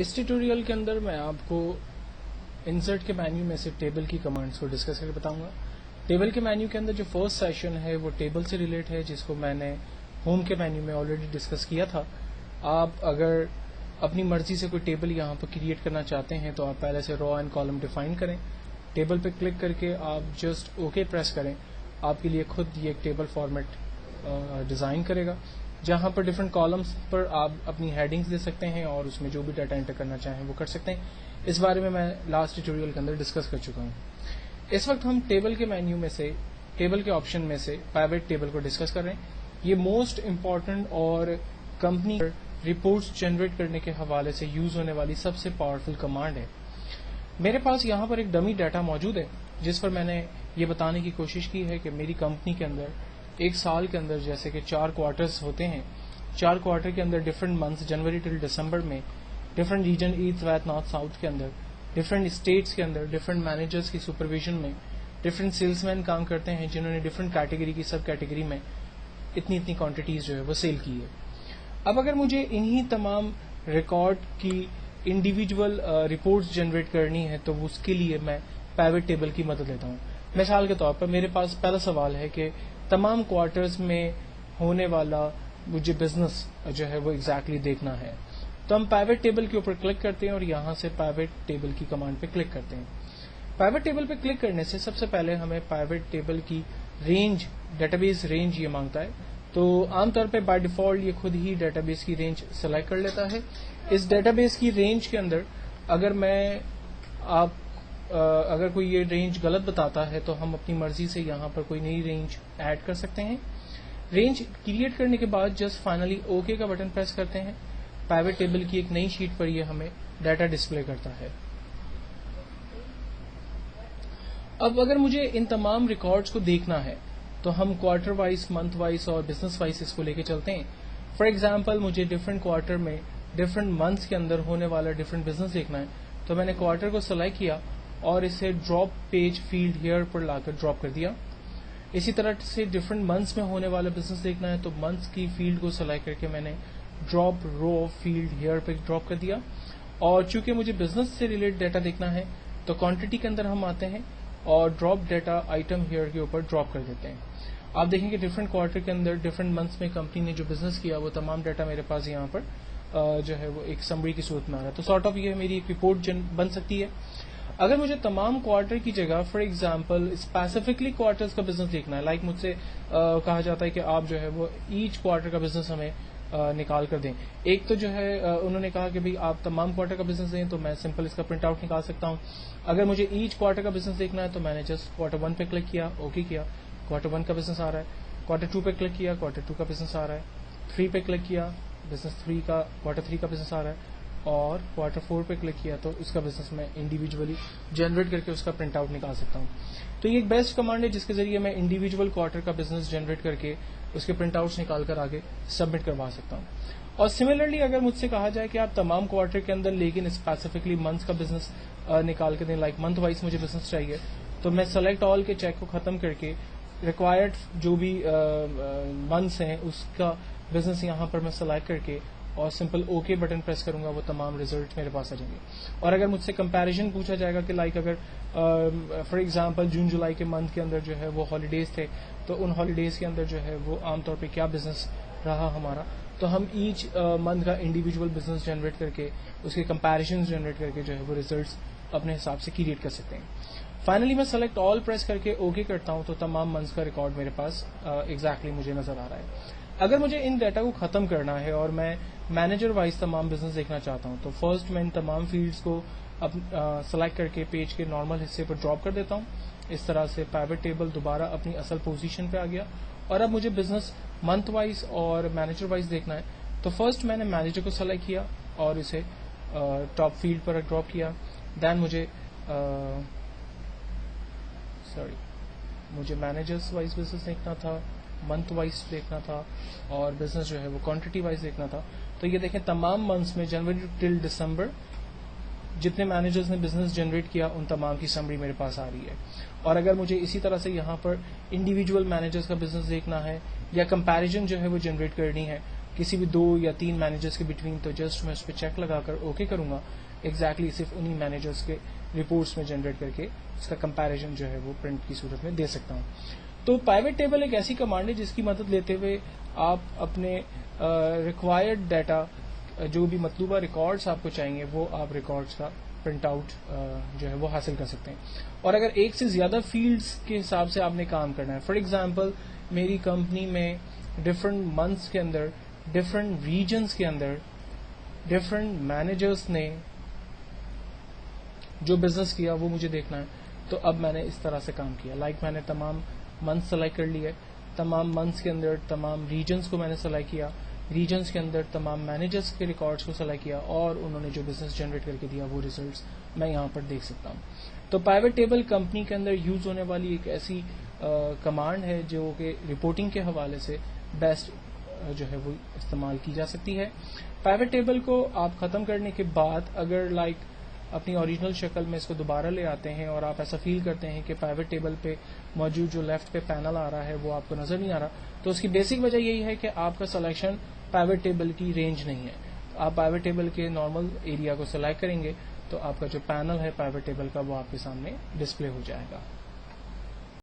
اس tutorial کے اندر میں آپ کو انسرٹ کے مینیو میں سے ٹیبل کی کمانڈس کو ڈسکس کر کے بتاؤں گا. ٹیبل کے مینیو کے اندر جو فرسٹ سیشن ہے وہ ٹیبل سے ریلیٹ ہے، جس کو میں نے ہوم کے مینیو میں آلریڈی ڈسکس کیا تھا. آپ اگر اپنی مرضی سے کوئی ٹیبل یہاں پر کریٹ کرنا چاہتے ہیں تو آپ پہلے سے رو اینڈ کالم ڈیفائن کریں. ٹیبل پہ کلک کر کے آپ جسٹ اوکے پریس کریں. آپ کے لیے خود یہ ایک ٹیبل فارمیٹ ڈیزائن کرے گا، جہاں پر ڈفرینٹ کالمس پر آپ اپنی ہیڈنگز دے سکتے ہیں اور اس میں جو بھی ڈیٹا انٹر کرنا چاہیں وہ کر سکتے ہیں. اس بارے میں لاسٹ ٹیوٹوریل کے اندر ڈسکس کر چکا ہوں. اس وقت ہم ٹیبل کے مینیو میں سے، ٹیبل کے آپشن میں سے پیوٹ ٹیبل کو ڈسکس کر رہے ہیں. یہ موسٹ امپورٹنٹ اور کمپنی رپورٹس جنریٹ کرنے کے حوالے سے یوز ہونے والی سب سے پاورفل کمانڈ ہے. میرے پاس یہاں پر ایک ڈمی ڈیٹا موجود ہے جس پر میں نے یہ بتانے کی کوشش کی ہے کہ میری کمپنی کے اندر ایک سال کے اندر جیسے کہ 4 کوارٹرز ہوتے ہیں، 4 کوارٹر کے اندر ڈفرینٹ منتھس جنوری ٹل دسمبر میں different region east west north south کے اندر ڈفرینٹ اسٹیٹس کے اندر ڈفرینٹ مینیجرس کی سپرویژن میں ڈفرینٹ سیلس مین کام کرتے ہیں جنہوں نے ڈفرینٹ کیٹیگری کی سب کیٹیگری میں اتنی کوانٹٹیز جو ہے وہ سیل کی ہے. اب اگر مجھے انہی تمام ریکارڈ کی انڈیویجول رپورٹس جنریٹ کرنی ہے تو اس کے لیے میں پیوٹ ٹیبل کی مدد لیتا ہوں. مثال کے طور پر میرے پاس پہلا سوال ہے کہ تمام کوارٹرز میں ہونے والا مجھے بزنس جو ہے وہ ایگزیکٹلی دیکھنا ہے. تو ہم پیوٹ ٹیبل کے اوپر کلک کرتے ہیں اور یہاں سے پیوٹ ٹیبل کی کمانڈ پہ کلک کرتے ہیں. پیوٹ ٹیبل پہ کلک کرنے سے سب سے پہلے ہمیں پیوٹ ٹیبل کی رینج، ڈیٹا بیس رینج یہ مانگتا ہے. تو عام طور پہ بائی ڈیفالٹ یہ خود ہی ڈیٹا بیس کی رینج سلیکٹ کر لیتا ہے. اس ڈیٹا بیس کی رینج کے اندر اگر کوئی یہ رینج غلط بتاتا ہے تو ہم اپنی مرضی سے یہاں پر کوئی نئی رینج ایڈ کر سکتے ہیں. رینج کریٹ کرنے کے بعد جسٹ فائنلی اوکے کا بٹن پریس کرتے ہیں. پیوٹ ٹیبل کی ایک نئی شیٹ پر یہ ہمیں ڈیٹا ڈسپلے کرتا ہے. اب اگر مجھے ان تمام ریکارڈز کو دیکھنا ہے تو ہم کوارٹر وائز، منتھ وائز اور بزنس وائز اس کو لے کے چلتے ہیں. فار ایگزامپل مجھے ڈفرینٹ کوارٹر میں ڈفرینٹ منتھس کے اندر ہونے والا ڈفرینٹ بزنس دیکھنا ہے تو میں نے کوارٹر کو سلیکٹ کیا اور اسے ڈراپ پیج فیلڈ ہیئر پر لا کر ڈراپ کر دیا. اسی طرح سے ڈفرینٹ منتھس میں ہونے والا بزنس دیکھنا ہے تو منتھس کی فیلڈ کو سلیکٹ کر کے میں نے ڈراپ رو فیلڈ ہیئر پہ ڈراپ کر دیا. اور چونکہ مجھے بزنس سے ریلیٹ ڈیٹا دیکھنا ہے تو کوانٹٹی کے اندر ہم آتے ہیں اور ڈراپ ڈیٹا آئٹم ہیئر کے اوپر ڈراپ کر دیتے ہیں. آپ دیکھیں کہ ڈفرینٹ کوارٹر کے اندر ڈفرینٹ منتھس میں کمپنی نے جو بزنس کیا وہ تمام ڈیٹا میرے پاس یہاں پر جو ہے وہ ایک سمری کی صورت میں آ رہا ہے. تو سارٹ آف یہ میری ایک رپورٹ بن سکتی ہے. اگر مجھے تمام کوارٹر کی جگہ فار ایگزامپل اسپیسیفکلی کوارٹرز کا بزنس دیکھنا ہے، لائک مجھ سے کہا جاتا ہے کہ آپ جو ہے وہ ایچ کوارٹر کا بزنس ہمیں نکال کر دیں. ایک تو جو ہے انہوں نے کہا کہ بھائی آپ تمام کوارٹر کا بزنس دیں تو میں سمپل اس کا پرنٹ آؤٹ نکال سکتا ہوں. اگر مجھے ایچ کوارٹر کا بزنس دیکھنا ہے تو میں نے جسٹ کوارٹر 1 پہ کلک کیا، اوکے کیا، کوارٹر 1 کا بزنس آ رہا ہے. کوارٹر 2 پہ کلک کیا، کوارٹر 2 کا بزنس آ رہا ہے. 3 پہ کلک کیا، بزنس 3 کا کوارٹر 3 کا بزنس آ رہا ہے. اور کوارٹر 4 پہ کلک کیا تو اس کا بزنس میں انڈیویجولی جنریٹ کر کے اس کا پرنٹ آؤٹ نکال سکتا ہوں. تو یہ ایک بیسٹ کمانڈ ہے جس کے ذریعے میں انڈیویجول کوارٹر کا بزنس جنریٹ کر کے اس کے پرنٹ آؤٹس نکال کر آگے سبمٹ کروا سکتا ہوں. اور سملرلی اگر مجھ سے کہا جائے کہ آپ تمام کوارٹر کے اندر لیکن اسپیسیفکلی منتھ کا بزنس نکال کے دیں، لائک منتھ وائز مجھے بزنس چاہیے، تو میں سلیکٹ آل کے چیک کو ختم کر کے ریکوائرڈ جو بھی منتھس ہیں اس کا بزنس یہاں پر میں سلیکٹ کر کے اور سمپل اوکے بٹن پریس کروں گا، وہ تمام ریزلٹ میرے پاس آ جائیں گے. اور اگر مجھ سے کمپیریزن پوچھا جائے گا کہ لائک اگر فار ایگزامپل جون جولائی کے منتھ کے اندر جو ہے وہ ہالیڈیز تھے تو ان ہالیڈیز کے اندر جو ہے وہ عام طور پہ کیا بزنس رہا ہمارا، تو ہم ایچ منتھ کا انڈیویجول بزنس جنریٹ کر کے اس کے کمپیریزن جنریٹ کر کے جو ہے وہ ریزلٹس اپنے حساب سے کریٹ کر سکتے ہیں. فائنلی میں سلیکٹ آل پریس کر کے اوکے کرتا ہوں تو تمام منتھس کا ریکارڈ میرے پاس ایگزیکٹلی مجھے نظر آ رہا ہے. اگر مجھے ان ڈیٹا کو ختم کرنا ہے اور میں مینیجر وائز تمام بزنس دیکھنا چاہتا ہوں تو فرسٹ میں ان تمام فیلڈز کو سلیکٹ کر کے پیج کے نارمل حصے پر ڈراپ کر دیتا ہوں. اس طرح سے پیوٹ ٹیبل دوبارہ اپنی اصل پوزیشن پہ آ گیا. اور اب مجھے بزنس منتھ وائز اور مینیجر وائز دیکھنا ہے تو فرسٹ میں نے مینیجر کو سلیکٹ کیا اور اسے ٹاپ فیلڈ پر ڈراپ کیا. دین مجھے مینیجرس وائز بزنس دیکھنا تھا، منتھ وائز دیکھنا تھا اور بزنس جو ہے وہ کوانٹٹی وائز دیکھنا تھا. تو یہ دیکھیں تمام منتھس میں جنوری ٹل دسمبر جتنے مینیجرز نے بزنس جنریٹ کیا ان تمام کی سمری میرے پاس آ رہی ہے. اور اگر مجھے اسی طرح سے یہاں پر انڈیویجول مینیجرز کا بزنس دیکھنا ہے یا کمپیریزن جو ہے وہ جنریٹ کرنی ہے کسی بھی 2 یا 3 مینیجرس کے بٹوین، تو جسٹ میں اس پہ چیک لگا کر اوکے کروں گا، ایگزیکٹلی صرف انہی مینیجرس کے رپورٹس میں جنریٹ کر کے اس کا کمپیریزن جو ہے وہ پرنٹ کی صورت میں دے سکتا ہوں. تو پیوٹ ٹیبل ایک ایسی کمانڈ ہے جس کی مدد لیتے ہوئے آپ اپنے ریکوائرڈ ڈیٹا، جو بھی مطلوبہ ریکارڈس آپ کو چاہیے وہ آپ ریکارڈس کا پرنٹ آؤٹ جو ہے وہ حاصل کر سکتے ہیں. اور اگر ایک سے زیادہ فیلڈز کے حساب سے آپ نے کام کرنا ہے، فار ایگزامپل میری کمپنی میں ڈفرینٹ منتھس کے اندر، ڈفرینٹ ریجنس کے اندر ڈفرینٹ مینیجرس نے جو بزنس کیا وہ مجھے دیکھنا ہے، تو اب میں نے اس طرح سے کام کیا. میں نے تمام منتھ سلیکٹ کر لیے، تمام منتھس کے اندر تمام ریجنس کو میں نے سلیکٹ کیا، ریجنس کے اندر تمام مینیجرس کے ریکارڈس کو سلیکٹ کیا، اور انہوں نے جو بزنس جنریٹ کر کے دیا وہ ریزلٹس میں یہاں پر دیکھ سکتا ہوں. تو پیوٹ ٹیبل کمپنی کے اندر یوز ہونے والی ایک ایسی کمانڈ ہے جو کہ رپورٹنگ کے حوالے سے بیسٹ جو ہے وہ استعمال کی جا سکتی ہے. پیوٹ ٹیبل کو آپ ختم کرنے کے بعد اگر اپنی اوریجنل شکل میں اس کو دوبارہ لے آتے ہیں اور آپ ایسا فیل کرتے ہیں کہ پیوٹ ٹیبل پہ موجود جو لیفٹ پہ پینل آ رہا ہے وہ آپ کو نظر نہیں آ رہا، تو اس کی بیسک وجہ یہی ہے کہ آپ کا سلیکشن پیوٹ ٹیبل کی رینج نہیں ہے. آپ پیوٹ ٹیبل کے نارمل ایریا کو سلیکٹ کریں گے تو آپ کا جو پینل ہے پیوٹ ٹیبل کا وہ آپ کے سامنے ڈسپلے ہو جائے گا.